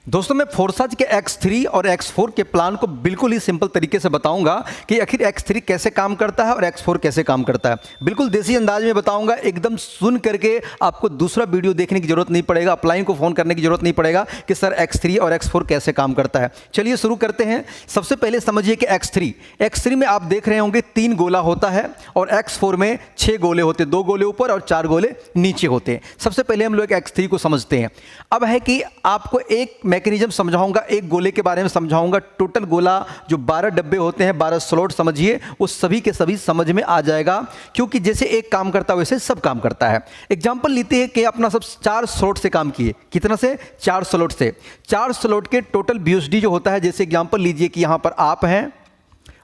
दोस्तों मैं फोर्साज के X3 और X4 के प्लान को बिल्कुल ही सिंपल तरीके से बताऊंगा कि आखिर X3 कैसे काम करता है और X4 कैसे काम करता है। बिल्कुल देसी अंदाज में बताऊंगा, एकदम सुन करके आपको दूसरा वीडियो देखने की जरूरत नहीं पड़ेगा, अपलाइन को फ़ोन करने की जरूरत नहीं पड़ेगा कि सर X3 और X4 कैसे काम करता है। चलिए शुरू करते हैं। सबसे पहले समझिए कि X3 में आप देख रहे होंगे 3 गोला होता है और X4 में 6 गोले होते हैं, 2 गोले ऊपर और 4 गोले नीचे होते हैं। सबसे पहले हम लोग X3 को समझते हैं। अब है कि आपको एक मैकेनिज्म समझाऊंगा, एक गोले के बारे में समझाऊंगा। टोटल गोला जो 12 डब्बे होते हैं, 12 स्लॉट समझिए, उस सभी के सभी समझ में आ जाएगा, क्योंकि जैसे एक काम करता है वैसे सब काम करता है। एग्जांपल लेते हैं कि अपना सब 4 स्लॉट से काम किए। कितना से? 4 स्लॉट से। 4 स्लॉट के टोटल BUSD जो होता है, जैसे एग्जांपल लीजिए कि यहां पर आप हैं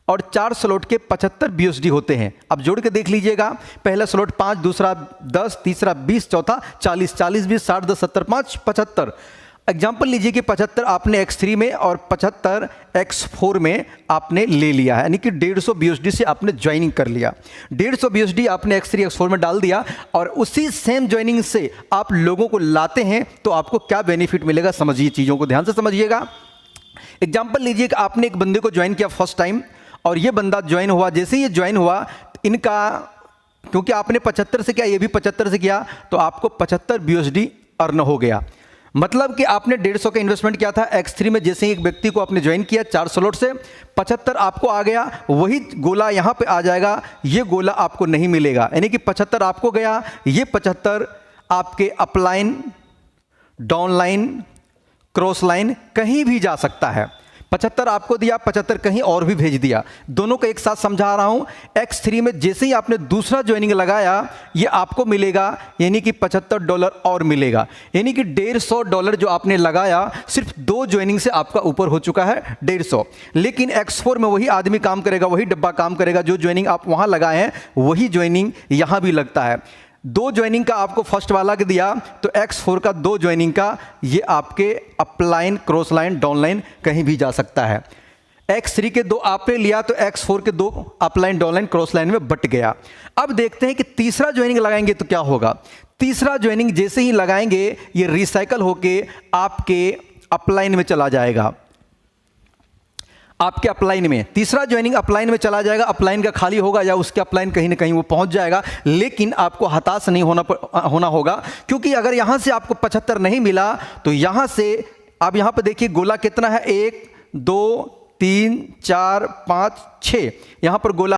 और 4 स्लॉट के 75 BUSD होते हैं। अब जोड़ के देख लीजिएगा, पहला स्लॉट 5, दूसरा 10, तीसरा 20, चौथा 40, 40 20 60 10 70 5 75। एग्जाम्पल लीजिए कि 75 आपने X3 में और 75 X4 में आपने ले लिया है, यानी कि 150 BUSD से आपने ज्वाइनिंग कर लिया। 150 BUSD आपने X3 X4 में डाल दिया और उसी सेम ज्वाइनिंग से आप लोगों को लाते हैं, तो आपको क्या बेनिफिट मिलेगा समझिए, चीज़ों को ध्यान से समझिएगा। एग्जाम्पल लीजिए कि आपने एक बंदे को ज्वाइन किया फर्स्ट टाइम और ये बंदा ज्वाइन हुआ। जैसे ये ज्वाइन हुआ, इनका क्योंकि आपने 75 से किया, ये भी 75 से किया, तो आपको 75 BUSD अर्न हो गया। मतलब कि आपने 150 का इन्वेस्टमेंट किया था X3 में, जैसे ही एक व्यक्ति को आपने ज्वाइन किया 4 स्लॉट से, 75 आपको आ गया। वही गोला यहाँ पे आ जाएगा, ये गोला आपको नहीं मिलेगा, यानी कि 75 आपको गया, ये 75 आपके अपलाइन, डाउनलाइन, क्रॉस लाइन कहीं भी जा सकता है। 75 आपको दिया, 75 कहीं और भी भेज दिया। दोनों को एक साथ समझा रहा हूं। X3 में जैसे ही आपने दूसरा ज्वाइनिंग लगाया, ये आपको मिलेगा, यानी कि $75 और मिलेगा, यानी कि $150 जो आपने लगाया सिर्फ 2 ज्वाइनिंग से आपका ऊपर हो चुका है 150। लेकिन X4 में वही आदमी काम करेगा, वही डब्बा काम करेगा, जो ज्वाइनिंग आप वहां लगाए हैं वही ज्वाइनिंग यहां भी लगता है। 2 ज्वाइनिंग का आपको फर्स्ट वाला के दिया, तो X4 का 2 ज्वाइनिंग का ये आपके अपलाइन, क्रॉस लाइन, डाउनलाइन कहीं भी जा सकता है। X3 के 2 आपने लिया, तो X4 के 2 अपलाइन, डाउनलाइन, क्रॉस लाइन में बट गया। अब देखते हैं कि तीसरा ज्वाइनिंग लगाएंगे तो क्या होगा। तीसरा ज्वाइनिंग जैसे ही लगाएंगे, ये रिसाइकल होके आपके अपलाइन में चला जाएगा। आपके अपलाइन में तीसरा ज्वाइनिंग अपलाइन में चला जाएगा, अपलाइन का खाली होगा या उसके अपलाइन कहीं ना कहीं वो पहुंच जाएगा। लेकिन आपको हताश नहीं होना होगा, क्योंकि अगर यहां से आपको 75 नहीं मिला, तो यहां से आप यहां पर देखिए गोला कितना है, 1 2 3 4 5 6, यहां पर गोला